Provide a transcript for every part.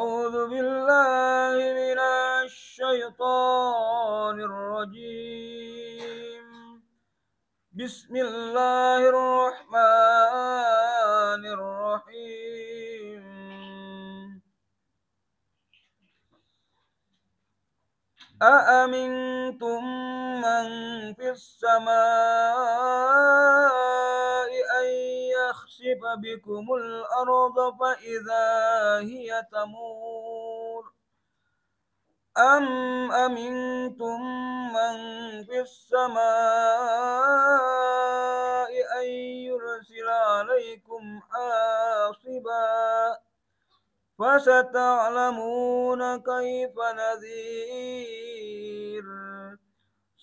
أعوذ بالله من الشيطان الرجيم. بسم الله الرحمن الرحيم. أأمنتم من في السماء أن يخسف بكم الأرض فإذا هي تمور أم أمنتم من في السماء أن يرسل عليكم حاصبا فستعلمون كيف نذير.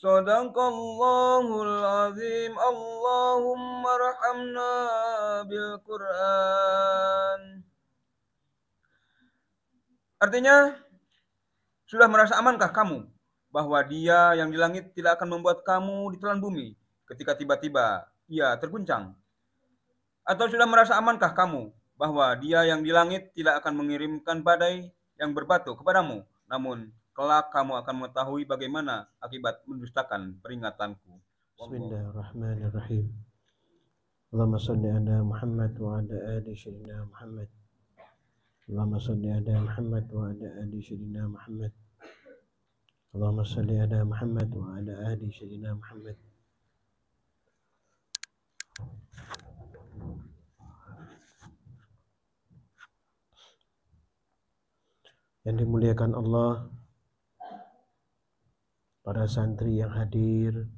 Sadaqallahul azim. Allahumma arhamna bil Quran. Artinya, sudah merasa amankah kamu bahwa Dia yang di langit tidak akan membuat kamu ditelan bumi ketika tiba-tiba ia terguncang? Atau sudah merasa amankah kamu bahwa Dia yang di langit tidak akan mengirimkan badai yang berbatu kepadamu, namun kelak kamu akan mengetahui bagaimana akibat mendustakan peringatanku. Bismillahirrahmanirrahim. Allahumma salli ala Muhammad wa ala ali sayyidina Muhammad. Allahumma salli ala Muhammad wa ala ali sayyidina Muhammad. Allahumma salli ala Muhammad wa ala ali sayyidina Muhammad. Yang dimuliakan Allah, para santri yang hadir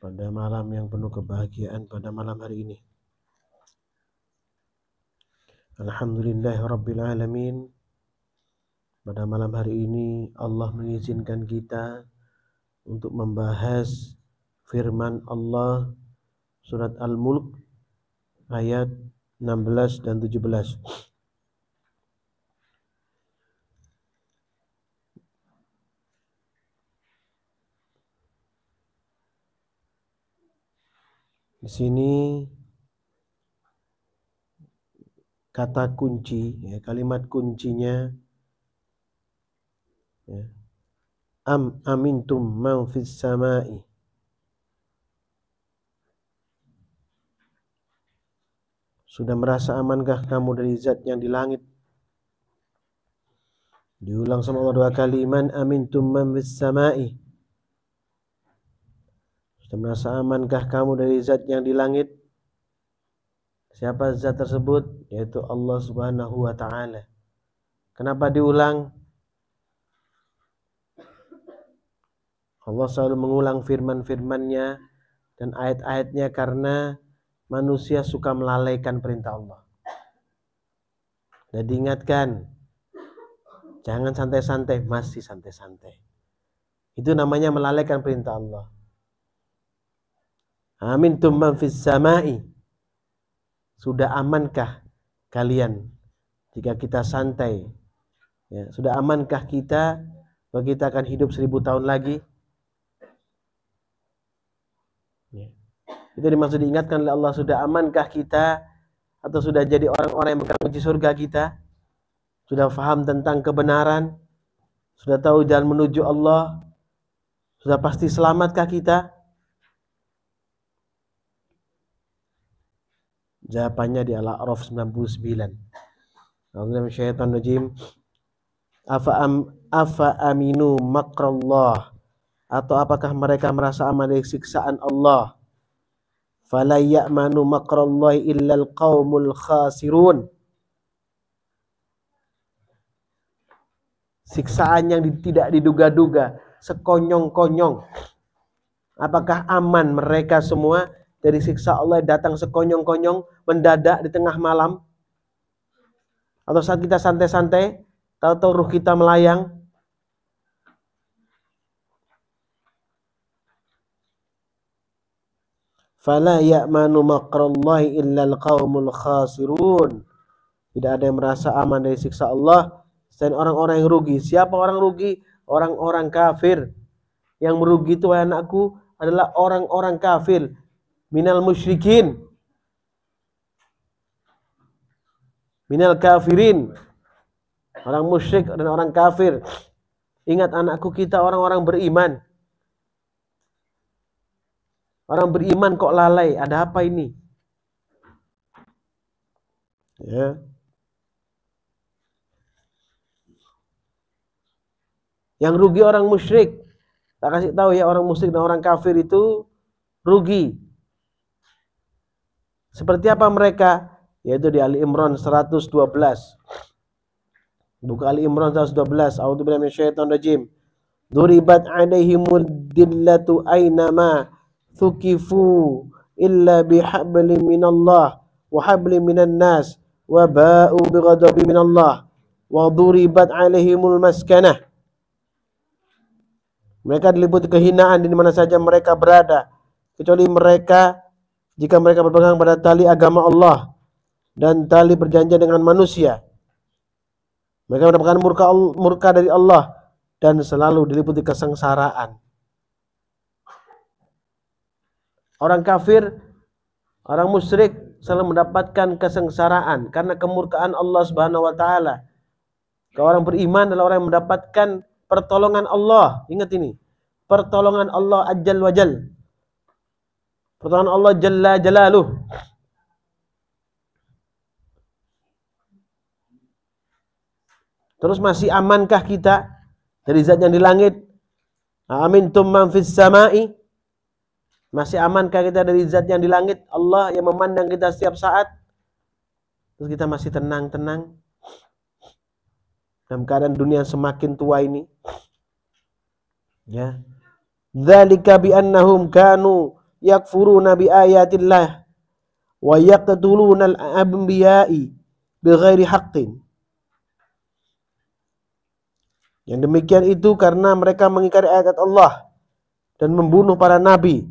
pada malam yang penuh kebahagiaan pada malam hari ini. Alhamdulillahirabbil alamin. Pada malam hari ini Allah mengizinkan kita untuk membahas firman Allah surat Al-Mulk ayat 16 dan 17. Di sini kata kunci, kalimat kuncinya amintum man fis samai. Sudah merasa amankah kamu dari zat yang di langit? Diulang sama Allah 2 kali, man amintum man fis samai. Sudah merasa amankah kamu dari zat yang di langit? Siapa zat tersebut? Yaitu Allah Subhanahu wa ta'ala. Kenapa diulang? Allah selalu mengulang firman-firmannya dan ayat-ayatnya karena manusia suka melalaikan perintah Allah. Dan diingatkan, jangan santai-santai, masih santai-santai. Itu namanya melalaikan perintah Allah. Amintum man fis samai. Sudah amankah kalian jika kita santai? Ya, sudah amankah kita bahwa kita akan hidup 1000 tahun lagi? Ya. Itu dimaksud diingatkan oleh Allah, sudah amankah kita atau sudah jadi orang-orang yang mengunci surga kita? Sudah paham tentang kebenaran? Sudah tahu jalan menuju Allah? Sudah pasti selamatkah kita? Jawabannya di Al-A'raf 99. A'udzu syaitanir rajim. Afa aminu makrallah. Atau apakah mereka merasa aman dari siksaan Allah? Fala ya'manu makrallahi illal qaumul khasirun. Siksaan yang tidak diduga-duga, sekonyong-konyong. Apakah aman mereka semua dari siksa Allah datang sekonyong-konyong, mendadak di tengah malam? Atau saat kita santai-santai, tahu-tahu ruh kita melayang? Fala ya'manu makrallahi illal qaumul khasirun. Tidak ada yang merasa aman dari siksa Allah selain orang-orang yang rugi. Siapa orang rugi? Orang-orang kafir. Yang merugi itu, wahai anakku, adalah orang-orang kafir. Minal musyrikin, minal kafirin, orang musyrik dan orang kafir. Ingat anakku, kita orang-orang beriman. Orang beriman kok lalai, ada apa ini? Ya. Yang rugi orang musyrik. Tak kasih tahu ya, orang musyrik dan orang kafir itu rugi. Seperti apa mereka? Yaitu di Ali Imran 112. Buka Ali Imran 112. A'udzubillahi minasyaitonir rajim. Duribat 'alaihimud dillatu aynama thukifu illa bihablin minallah wa hablin minan nas wa ba'u bighadabin minallah wa duribat 'alaihimul maskanah. Mereka diliputi kehinaan di mana saja mereka berada, kecuali mereka jika mereka berpegang pada tali agama Allah dan tali perjanjian dengan manusia. Mereka mendapatkan murka dari Allah dan selalu diliputi kesengsaraan. Orang kafir, orang musyrik selalu mendapatkan kesengsaraan karena kemurkaan Allah Subhanahu wa taala. Kalau orang beriman adalah orang yang mendapatkan pertolongan Allah. Ingat ini. Pertolongan Allah Ajjal wa Jal. Pertolongan Allah Jalla Jalaluh. Terus masih amankah kita dari zat yang di langit? Amintum man fis sama'i? Masih amankah kita dari zat yang di langit? Allah yang memandang kita setiap saat. Terus kita masih tenang-tenang dalam keadaan dunia semakin tua ini. Ya. Dzalika bi annahum kanu yakfuruna bi ayatillah wa yaqtuluna al-anbiya'i bighairi haqqin. Yang demikian itu karena mereka mengingkari ayat Allah dan membunuh para nabi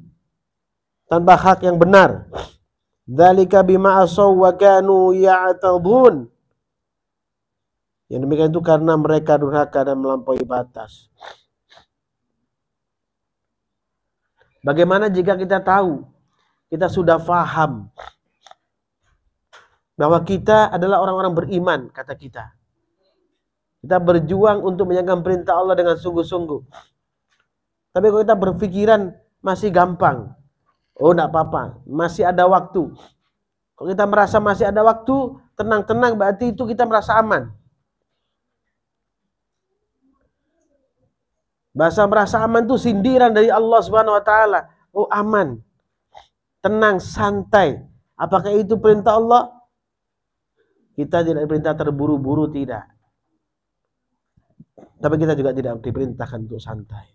tanpa hak yang benar. Dzalika bima asaw wa kanu ya'tadun. Yang demikian itu karena mereka durhaka dan melampaui batas. Bagaimana jika kita tahu, kita sudah faham bahwa kita adalah orang-orang beriman, kata kita. Kita berjuang untuk menjalankan perintah Allah dengan sungguh-sungguh. Tapi kalau kita berpikiran masih gampang, oh enggak apa-apa, masih ada waktu. Kalau kita merasa masih ada waktu, tenang-tenang, berarti itu kita merasa aman. Bahasa merasa aman itu sindiran dari Allah Subhanahu wa taala. Oh, aman. Tenang, santai. Apakah itu perintah Allah? Kita tidak diperintah terburu-buru, tidak. Tapi kita juga tidak diperintahkan untuk santai.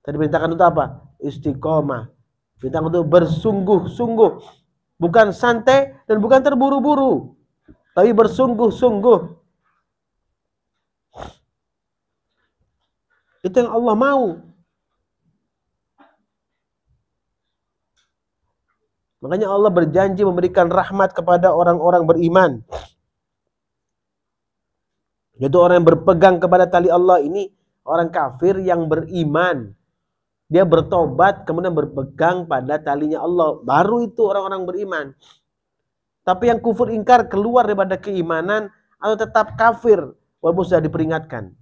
Kita diperintahkan untuk apa? Istiqomah. Perintah untuk bersungguh-sungguh. Bukan santai dan bukan terburu-buru. Tapi bersungguh-sungguh. Itu yang Allah mau. Makanya Allah berjanji memberikan rahmat kepada orang-orang beriman. Yaitu orang yang berpegang kepada tali Allah ini orang kafir yang beriman. Dia bertobat kemudian berpegang pada talinya Allah. Baru itu orang-orang beriman. Tapi yang kufur ingkar keluar daripada keimanan atau tetap kafir walaupun sudah diperingatkan.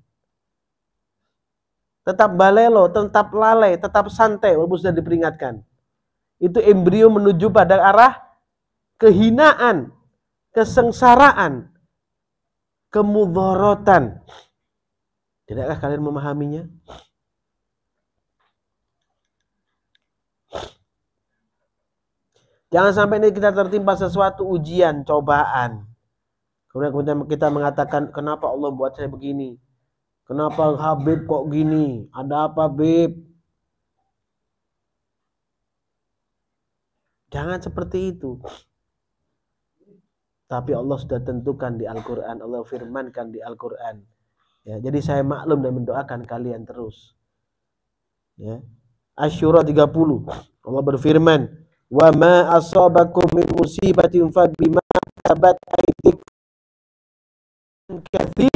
Tetap balelo, tetap lalai, tetap santai walaupun sudah diperingatkan. Itu embrio menuju pada arah kehinaan, kesengsaraan, kemudharatan. Tidakkah kalian memahaminya? Jangan sampai ini kita tertimpa sesuatu ujian, cobaan. Kemudian kita mengatakan, kenapa Allah buat saya begini? Kenapa Habib kok gini? Ada apa, Bib? Jangan seperti itu. Tapi Allah sudah tentukan di Al-Quran. Allah firmankan di Al-Quran. Ya, jadi saya maklum dan mendoakan kalian terus. Ya. Asy-Syura 30. Allah berfirman, "Wa ma asabakum min musibatin fa bima kasabat aydikum katsir."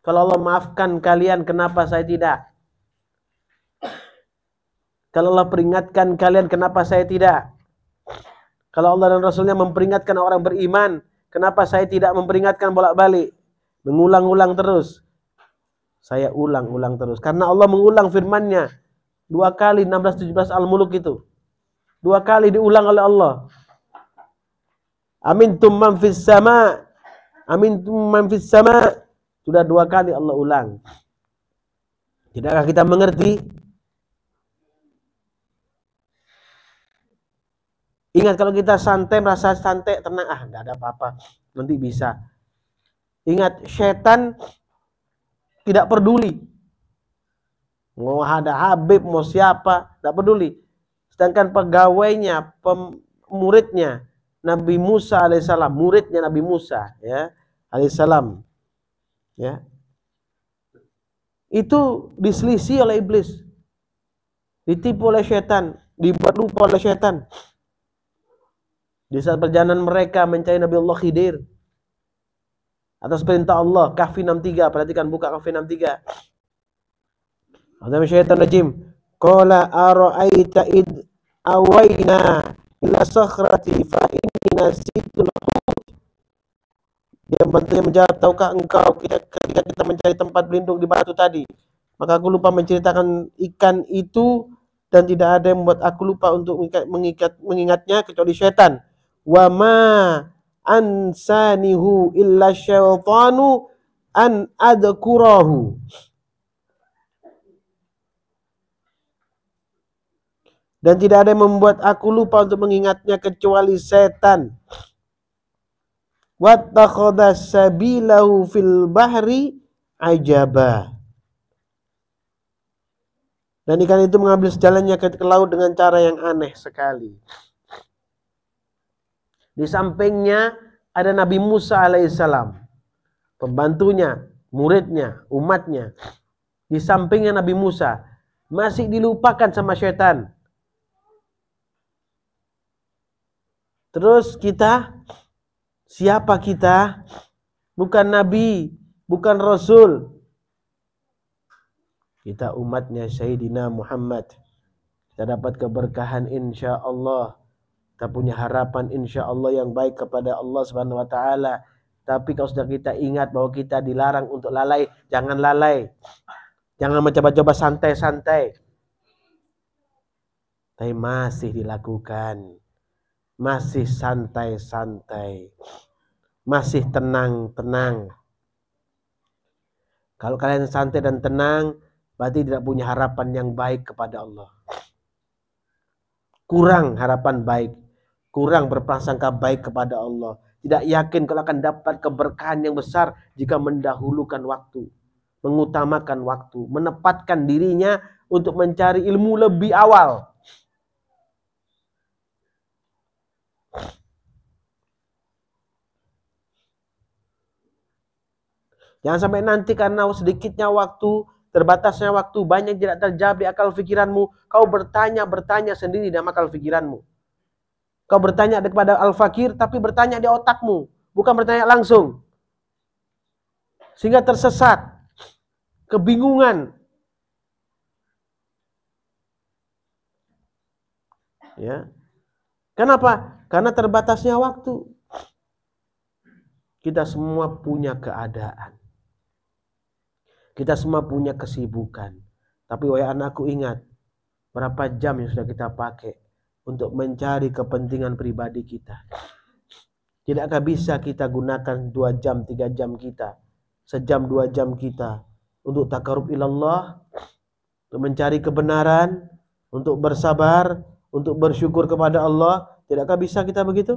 Kalau Allah maafkan kalian, kenapa saya tidak? Kalau Allah peringatkan kalian, kenapa saya tidak? Kalau Allah dan Rasulnya memperingatkan orang beriman, kenapa saya tidak memperingatkan bolak-balik? Mengulang-ulang terus. Saya ulang-ulang terus. Karena Allah mengulang firman-Nya 2 kali, 16-17 Al-Muluk itu. 2 kali diulang oleh Allah. Amintum man fis sama. Amintum man fis sama. Sudah 2 kali Allah ulang. Tidakkah kita mengerti? Ingat, kalau kita santai, merasa santai, tenang, enggak ada apa-apa, nanti bisa. Ingat, setan tidak peduli. Mau ada Habib, mau siapa, tidak peduli. Sedangkan pegawainya, muridnya Nabi Musa alaihissalam, muridnya Nabi Musa ya alaihissalam, ya, itu diselisih oleh iblis, ditipu oleh setan, dibuat lupa oleh setan. Di saat perjalanan mereka mencari Nabi Allah Khidir, atas perintah Allah, Kahfi 63, perhatikan, buka Kahfi 63. Ada syaitan rajim. Qala ara'aita id awayna ila sakhrati fa inni nasitul hut. Dia menjawab, tahukah engkau ketika kita mencari tempat berlindung di batu tadi, maka aku lupa menceritakan ikan itu, dan tidak ada yang membuat aku lupa untuk mengingatnya kecuali syaitan. Wa ma ansanihu illa syaitanu an adkurahu. Dan tidak ada yang membuat aku lupa untuk mengingatnya kecuali setan. Wattakhadha sabilahu fil bahri ajaba. Dan ikan itu mengambil jalannya ke laut dengan cara yang aneh sekali. Di sampingnya ada Nabi Musa alaihissalam, pembantunya, muridnya, umatnya. Di sampingnya Nabi Musa, masih dilupakan sama syaitan. Terus kita, siapa kita? Bukan Nabi, bukan Rasul. Kita umatnya Sayyidina Muhammad. Kita dapat keberkahan insya Allah. Kita punya harapan insya Allah yang baik kepada Allah Subhanahu wa Ta'ala. Tapi kalau sudah kita ingat bahwa kita dilarang untuk lalai, jangan lalai. Jangan mencoba-coba santai-santai. Tapi masih dilakukan. Masih santai-santai. Masih tenang-tenang. Kalau kalian santai dan tenang, berarti tidak punya harapan yang baik kepada Allah. Kurang harapan baik. Kurang berprasangka baik kepada Allah. Tidak yakin kalau akan dapat keberkahan yang besar jika mendahulukan waktu. Mengutamakan waktu. Menempatkan dirinya untuk mencari ilmu lebih awal. Jangan sampai nanti karena sedikitnya waktu, terbatasnya waktu, banyak tidak terjawab di akal pikiranmu, kau bertanya sendiri dalam akal pikiranmu. Kau bertanya kepada Al-Fakir, tapi bertanya di otakmu, bukan bertanya langsung. Sehingga tersesat, kebingungan. Ya. Kenapa? Karena terbatasnya waktu. Kita semua punya keadaan. Kita semua punya kesibukan. Tapi wahai anakku, ingat, berapa jam yang sudah kita pakai untuk mencari kepentingan pribadi kita. Tidakkah bisa kita gunakan 2 jam, 3 jam kita, sejam, 2 jam kita untuk takarub ilallah, untuk mencari kebenaran, untuk bersabar, untuk bersyukur kepada Allah. Tidakkah bisa kita begitu?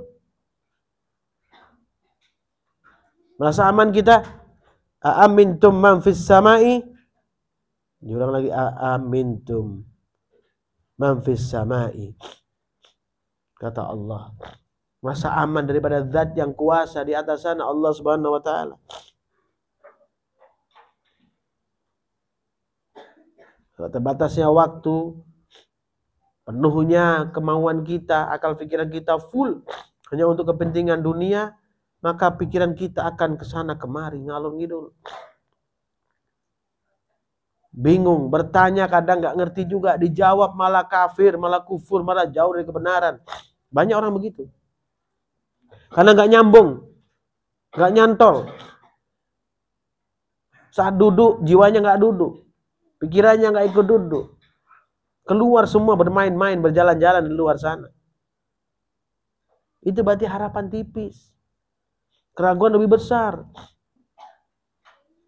Merasa aman kita? Aamintum man fis samai. Diulang lagi, aamintum man fis samai. Kata Allah, merasa aman daripada zat yang kuasa di atas sana, Allah Subhanahu wa Ta'ala. Kalau terbatasnya waktu, penuhnya kemauan kita, akal pikiran kita full hanya untuk kepentingan dunia, maka pikiran kita akan kesana kemari, ngalor ngidul. bingung, bertanya kadang nggak ngerti juga, dijawab malah kafir, malah kufur, malah jauh dari kebenaran. Banyak orang begitu. Karena nggak nyambung, nggak nyantol. Saat duduk, jiwanya nggak duduk, pikirannya nggak ikut duduk. Keluar semua bermain-main, berjalan-jalan di luar sana. Itu berarti harapan tipis. Keraguan lebih besar.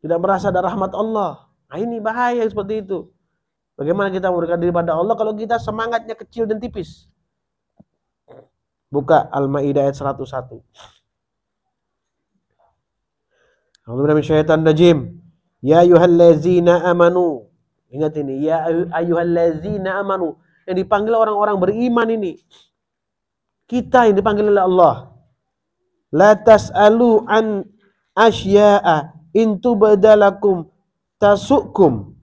Tidak merasa ada rahmat Allah. Nah, ini bahaya seperti itu. Bagaimana kita memberikan diri pada Allah kalau kita semangatnya kecil dan tipis? Buka Al-Maidah ayat 101. A'udzubillahi minasyaitonir rajim. Ya ayyuhallazina amanu. Ingat ini, ya ayyuhallazina amanu. Yang dipanggil orang-orang beriman ini. Kita yang dipanggil oleh Allah. La tas'alu an asya'a in tubdalakum tasukum.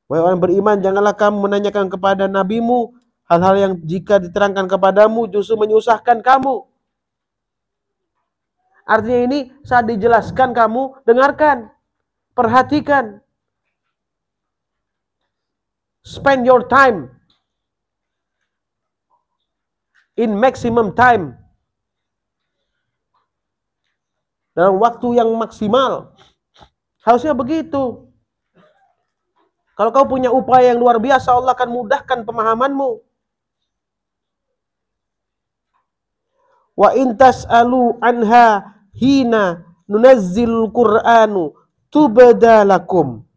Wahai orang beriman, janganlah kamu menanyakan kepada nabimu hal-hal yang jika diterangkan kepadamu justru menyusahkan kamu. Artinya ini saat dijelaskan kamu dengarkan, perhatikan. Spend your time in maximum time. Dalam waktu yang maksimal. Harusnya begitu. Kalau kau punya upaya yang luar biasa, Allah akan mudahkan pemahamanmu. Wa in tas'alu anha hina nunazzilul Qur'anu tubdalakum.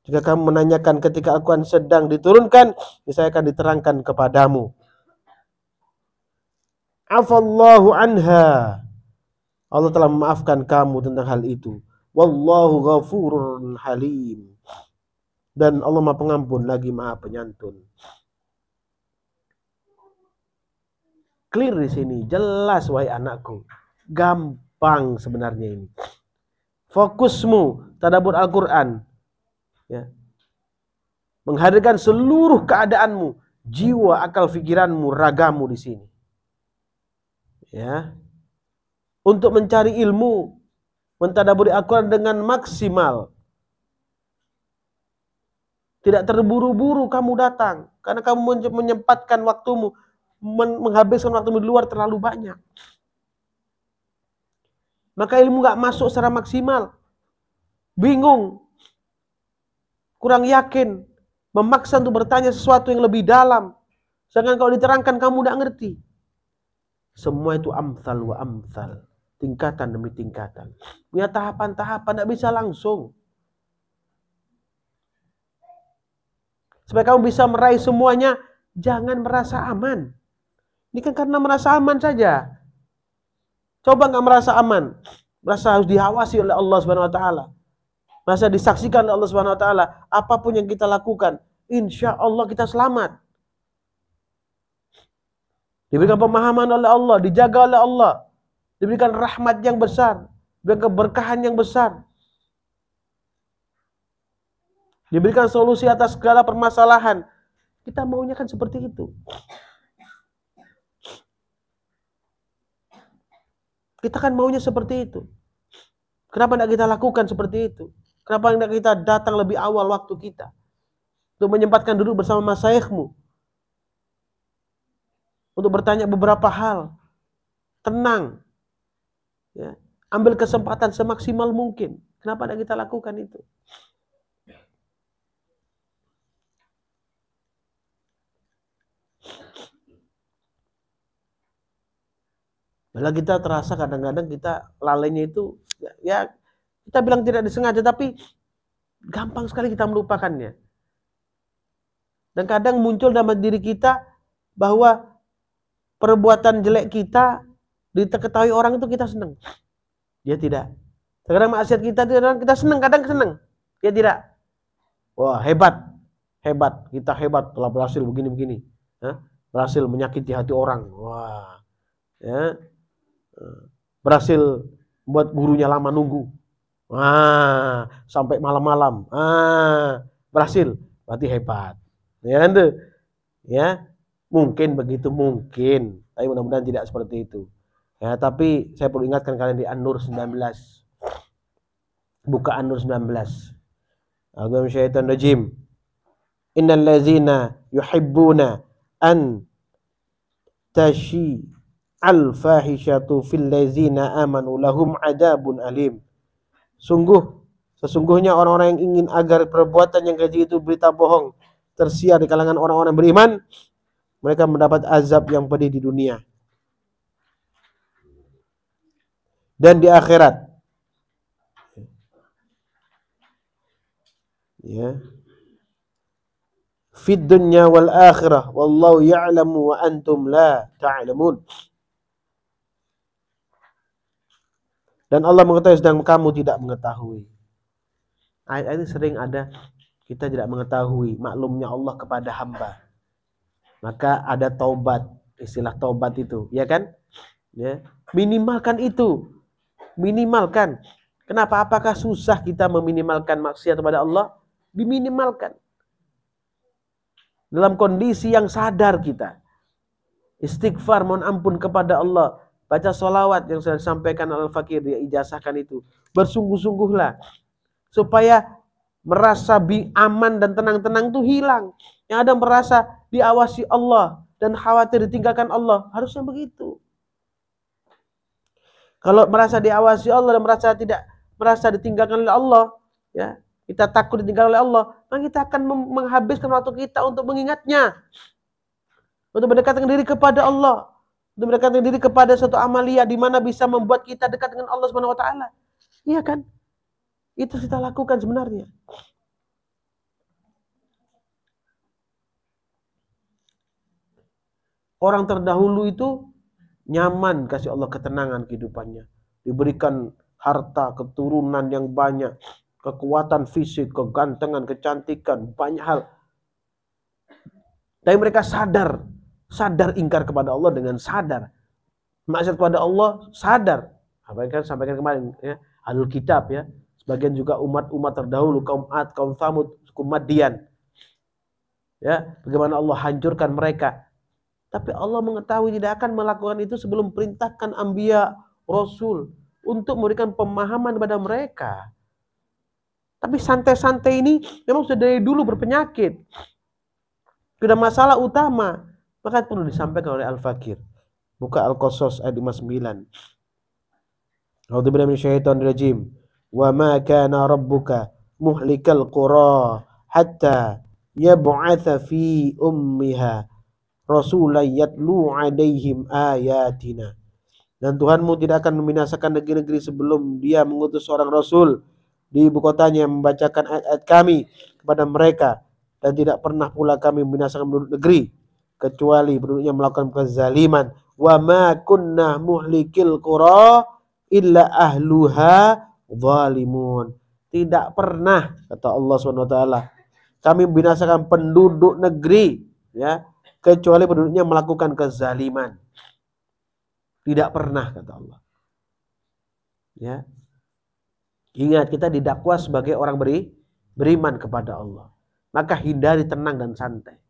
Jika kamu menanyakan ketika Al-Quran sedang diturunkan, saya akan diterangkan kepadamu. Afallahu anha. Allah telah memaafkan kamu tentang hal itu. Wallahu ghafurun halim. Dan Allah Maha Pengampun lagi Maha Penyantun. Clear di sini, jelas wahai anakku. Gampang sebenarnya ini. Fokusmu tadabbur Al-Qur'an. Ya. Menghadirkan seluruh keadaanmu, jiwa, akal, pikiranmu, ragamu di sini. Ya. Untuk mencari ilmu, mentadabburi Al-Qur'an dengan maksimal. Tidak terburu-buru kamu datang. Karena kamu menyempatkan waktumu. Menghabiskan waktumu di luar terlalu banyak. Maka ilmu gak masuk secara maksimal. Bingung. Kurang yakin. Memaksa untuk bertanya sesuatu yang lebih dalam. Sedangkan kalau diterangkan kamu gak ngerti. Semua itu amthal wa amthal. Tingkatan demi tingkatan. Punya tahapan-tahapan. Gak bisa langsung. Supaya kamu bisa meraih semuanya, jangan merasa aman. Ini kan karena merasa aman saja. Coba nggak merasa aman, merasa harus diawasi oleh Allah Subhanahu Wa Taala, merasa disaksikan oleh Allah Subhanahu Wa Taala. Apapun yang kita lakukan, insya Allah kita selamat. Diberikan pemahaman oleh Allah, dijaga oleh Allah, diberikan rahmat yang besar, diberikan keberkahan yang besar. Diberikan solusi atas segala permasalahan. Kita maunya kan seperti itu. Kita kan maunya seperti itu. Kenapa tidak kita lakukan seperti itu? Kenapa tidak kita datang lebih awal waktu kita? Untuk menyempatkan duduk bersama masyayikhmu. Untuk bertanya beberapa hal. Tenang. Ya. Ambil kesempatan semaksimal mungkin. Kenapa tidak kita lakukan itu? Malah kita terasa kadang-kadang kita lalainya itu ya kita bilang tidak disengaja tapi gampang sekali kita melupakannya. Dan kadang muncul dalam diri kita bahwa perbuatan jelek kita diketahui orang itu kita senang. Dia tidak. Kadang maksiat kita senang, kadang senang. Dia tidak. Wah, hebat. Hebat, kita hebat telah berhasil begini-begini. Berhasil menyakiti hati orang. Wah. Ya. Berhasil buat gurunya lama nunggu. Sampai malam-malam. Berhasil, berarti hebat. Ya kan tuh? Ya, mungkin begitu, mungkin. Tapi mudah-mudahan tidak seperti itu. Ya, tapi saya perlu ingatkan kalian di An-Nur 19. Buka An-Nur 19. A'udzu minasyaitonir rajim. Innal ladzina yuhibbuna an tashi al-fahishatu fil ladzina amanu lahum adzabun alim. Sesungguhnya orang-orang yang ingin agar perbuatan yang keji itu berita bohong tersiar di kalangan orang-orang beriman, mereka mendapat azab yang pedih di dunia dan di akhirat. Ya. Fid dunya wal akhirah wallahu ya'lamu wa antum la ta'lamun. Dan Allah mengetahui sedang kamu tidak mengetahui. Ayat ini sering ada, kita tidak mengetahui maklumnya Allah kepada hamba. Maka ada taubat, istilah taubat itu, ya kan? Ya, minimalkan itu. Minimalkan. Kenapa? Apakah susah kita meminimalkan maksiat kepada Allah? Diminimalkan. Dalam kondisi yang sadar kita. Istighfar, mohon ampun kepada Allah. Baca sholawat yang sudah disampaikan Al-Fakir, dia ijazahkan itu. Bersungguh-sungguhlah. Supaya merasa aman dan tenang-tenang itu hilang. Yang ada merasa diawasi Allah dan khawatir ditinggalkan Allah. Harusnya begitu. Kalau merasa diawasi Allah dan merasa tidak merasa ditinggalkan oleh Allah, ya, kita takut ditinggalkan oleh Allah, maka kita akan menghabiskan waktu kita untuk mengingatnya. Untuk mendekatkan diri kepada Allah. Untuk mendekatkan diri kepada suatu amalia di mana bisa membuat kita dekat dengan Allah Subhanahu wa taala. Iya kan? Itu kita lakukan sebenarnya. Orang terdahulu itu nyaman kasih Allah ketenangan kehidupannya. Diberikan harta, keturunan yang banyak, kekuatan fisik, kegantengan, kecantikan, banyak hal. Tapi mereka sadar ingkar kepada Allah dengan sadar. Maksiat kepada Allah sadar. Apa yang kan sampaikan kemarin ya, Ahlul Kitab ya. Sebagian juga umat-umat terdahulu, kaum Ad, kaum Thamud, kaum Madian. Ya, bagaimana Allah hancurkan mereka. Tapi Allah mengetahui tidak akan melakukan itu sebelum perintahkan anbiya, rasul untuk memberikan pemahaman kepada mereka. Tapi santai-santai ini memang sudah dari dulu berpenyakit. Sudah masalah utama. Maka perlu disampaikan oleh Al-Fakir. Buka Al-Qasas ayat 59. A'udzubillahi minasyaitonir rajim. Wa ma kana rabbuka muhlikal qura hatta yab'atsa fi ummiha rasulan yatlu 'alaihim ayatina. Dan Tuhanmu tidak akan membinasakan negeri-negeri sebelum dia mengutus seorang rasul di ibu kotanya yang membacakan ayat-ayat kami kepada mereka, dan tidak pernah pula kami membinasakan penduduk negeri kecuali penduduknya melakukan kezaliman. Wa ma kunna muhlikil qura illa ahluha zalimun. Tidak pernah, kata Allah SWT, kami membinasakan penduduk negeri ya, kecuali penduduknya melakukan kezaliman. Tidak pernah, kata Allah. Ya. Ingat, kita didakwa sebagai orang beriman kepada Allah. Maka hindari tenang dan santai.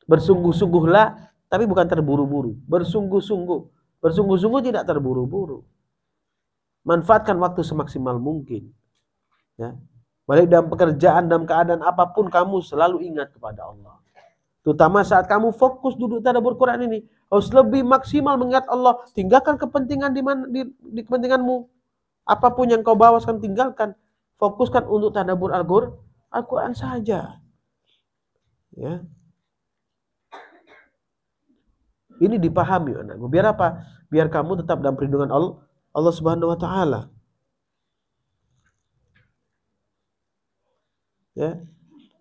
Bersungguh-sungguhlah, tapi bukan terburu-buru. Bersungguh-sungguh. Bersungguh-sungguh, tidak terburu-buru. Manfaatkan waktu semaksimal mungkin. Ya. Baik dalam pekerjaan, dalam keadaan apapun, kamu selalu ingat kepada Allah. Terutama saat kamu fokus duduk tadabbur Quran ini, harus lebih maksimal mengingat Allah. Tinggalkan kepentingan di kepentinganmu. Apapun yang kau bawa sekarang tinggalkan. Fokuskan untuk tadabbur Al-Quran saja. Ya. Ini dipahami anakku. Biar apa? Biar kamu tetap dalam perlindungan Allah Subhanahu wa taala. Ya.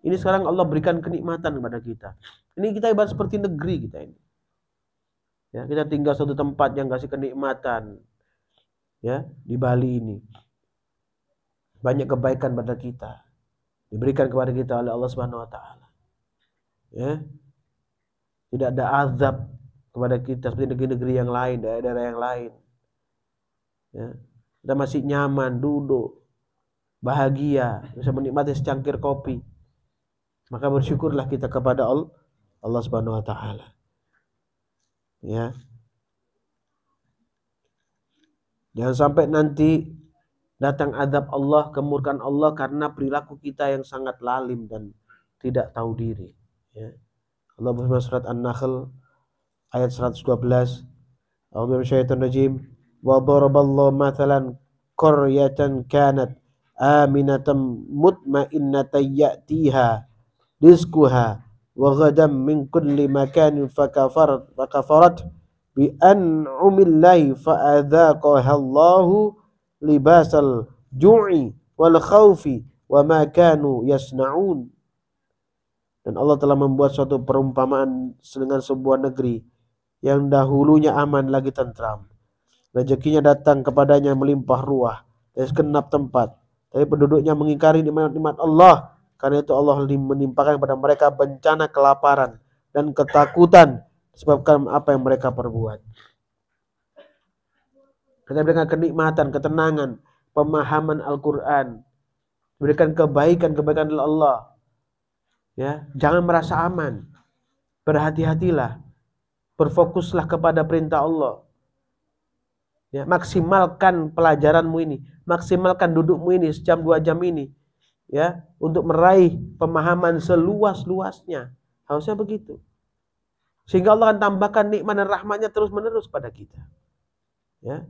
Ini sekarang Allah berikan kenikmatan kepada kita. Ini kita ibarat seperti negeri kita ini. Ya, kita tinggal suatu tempat yang kasih kenikmatan. Ya, di Bali ini. Banyak kebaikan pada kita. Diberikan kepada kita oleh Allah Subhanahu wa taala. Ya. Tidak ada azab kepada kita seperti negeri-negeri yang lain, daerah-daerah yang lain. Ya. Kita masih nyaman duduk, bahagia, bisa menikmati secangkir kopi. Maka bersyukurlah kita kepada Allah Subhanahu wa taala. Ya. Jangan sampai nanti Datang azab Allah, kemurkaan Allah karena perilaku kita yang sangat lalim dan tidak tahu diri. Ya. Allah berfirman surat An-Nahl ayat 112. A'udzu minasyaitonir rajim. Wa daraballahu mathalan qaryatan kanat aminatan mutmainnatan ya'tiha rizquha wa ghadam min kulli makanin fakafarat bi an'amillahi fa'adzaqaha Allahu libasal ju'i wal khaufi wa ma kanu yasna'un. Dan Allah telah membuat suatu perumpamaan dengan sebuah negeri yang dahulunya aman lagi tentram. Rezekinya datang kepadanya melimpah ruah dari segenap tempat, tapi penduduknya mengingkari nikmat-nikmat Allah. Karena itu Allah menimpakan kepada mereka bencana kelaparan dan ketakutan disebabkan apa yang mereka perbuat. Kita berikan kenikmatan, ketenangan, pemahaman Al-Quran, berikan kebaikan dari Allah. Ya, jangan merasa aman. Berhati-hatilah. Berfokuslah kepada perintah Allah. Ya, maksimalkan pelajaranmu ini, maksimalkan dudukmu ini sejam 2 jam ini, ya, untuk meraih pemahaman seluas-luasnya. Harusnya begitu. Sehingga Allah akan tambahkan nikmat dan rahmatnya terus-menerus pada kita. Ya.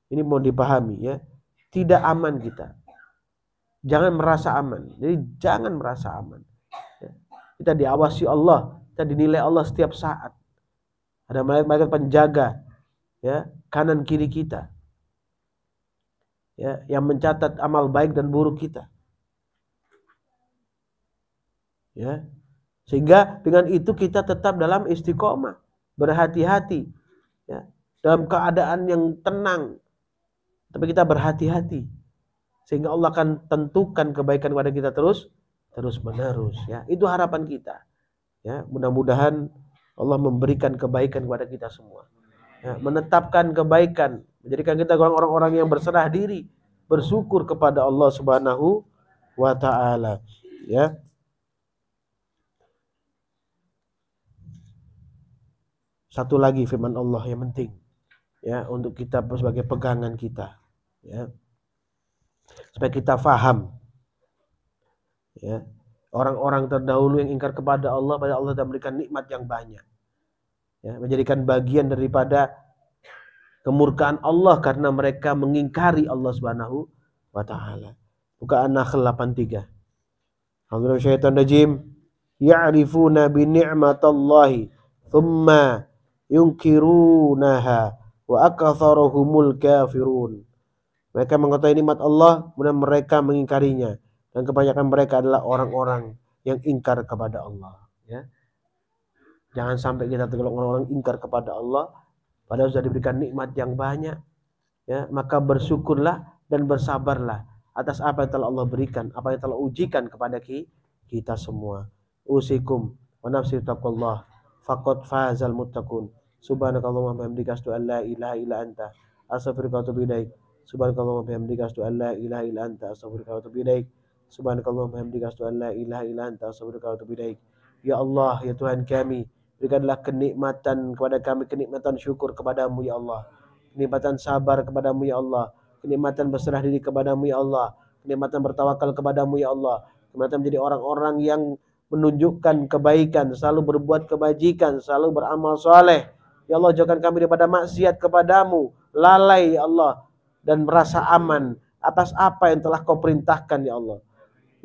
Ini mau dipahami, ya. Tidak aman kita. Jangan merasa aman. Jadi jangan merasa aman. Ya. Kita diawasi Allah, kita dinilai Allah setiap saat. Ada malaikat penjaga, ya, kanan kiri kita, ya, yang mencatat amal baik dan buruk kita. Ya. Sehingga dengan itu kita tetap dalam istiqomah, berhati-hati, ya, dalam keadaan yang tenang. Tapi kita berhati-hati sehingga Allah akan tentukan kebaikan kepada kita terus menerus, ya. Itu harapan kita. Ya, mudah-mudahan Allah memberikan kebaikan kepada kita semua. Ya, menetapkan kebaikan, menjadikan kita orang-orang yang berserah diri, bersyukur kepada Allah Subhanahu wa taala, ya. Satu lagi firman Allah yang penting, ya, untuk kita sebagai pegangan kita, ya, supaya kita faham, ya, orang-orang terdahulu yang ingkar kepada Allah, pada Allah telah memberikan nikmat yang banyak, ya, menjadikan bagian daripada kemurkaan Allah karena mereka mengingkari Allah Subhanahu wa taala. Buka An-Nahl 83. Alhamdulillah syaitan rajim. Ya'rifuna bi ni'matallahi thumma yunkirunaha wa aktsharuhumul kafirun. Mereka mengetahui nikmat Allah, kemudian mereka mengingkarinya, dan kebanyakan mereka adalah orang-orang yang ingkar kepada Allah, ya. Jangan sampai kita tergolong orang-orang ingkar kepada Allah padahal sudah diberikan nikmat yang banyak, ya. Maka bersyukurlah dan bersabarlah atas apa yang telah Allah berikan, apa yang telah ujikan kepada kita semua. Usikum wa nafsi taqwallah faqad fazal muttaqun. Subhanakallahumma wa bihamdika asyhadu an la ilaha illa anta astaghfiruka wa atubu ilaik. Subhanakallahumma wa bihamdika asyhadu an la ilaha illa anta astaghfiruka wa atubu ilaik. Subhanakallahumma wa bihamdika asyhadu an la ilaha illa anta astaghfiruka wa atubu ilaik. Ya Allah, ya Tuhan kami, berikanlah kenikmatan kepada kami, kenikmatan syukur kepadamu ya Allah, kenikmatan sabar kepadamu ya Allah, kenikmatan berserah diri kepadamu ya Allah, kenikmatan bertawakal kepadamu ya Allah, kenikmatan menjadi orang-orang yang menunjukkan kebaikan, selalu berbuat kebajikan, selalu beramal soleh. Ya Allah, jauhkan kami daripada maksiat kepadamu, lalai ya Allah, dan merasa aman atas apa yang telah kau perintahkan ya Allah.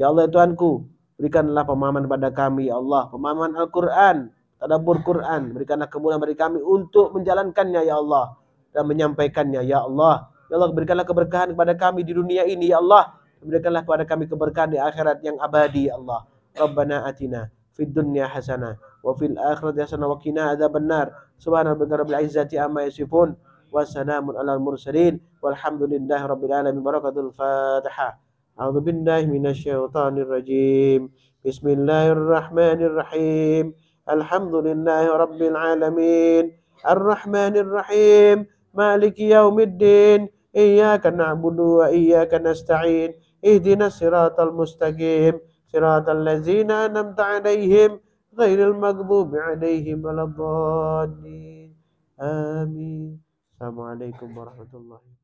Ya Allah ya Tuhanku, berikanlah pemahaman kepada kami ya Allah, pemahaman Al-Quran, tadabbur Quran, berikanlah kemudahan bagi kami untuk menjalankannya ya Allah dan menyampaikannya ya Allah. Ya Allah, berikanlah keberkahan kepada kami di dunia ini ya Allah, berikanlah kepada kami keberkahan di akhirat yang abadi ya Allah. Rabbana atina fid dunya hasanah wa fil akhirati hasanah wa qina adzabannar. Subhana rabbika rabbil izzati amma yasifun wa salamun alal mursalin walhamdulillahi rabbil alamin. Barakatul Fatihah. A'udzu billahi minasyaitonir rajim. Bismillahirrahmanirrahim. Alhamdulillahi rabbil alamin. Arrahmanir rahim. Maliki yaumiddin. Iyyaka na'budu wa iyyaka nasta'in. Ihdinas siratal mustaqim. Siratal ladzina an'amta 'alaihim ghairil maghdubi 'alaihim waladdallin. Amin. Assalamualaikum warahmatullahi wabarakatuh.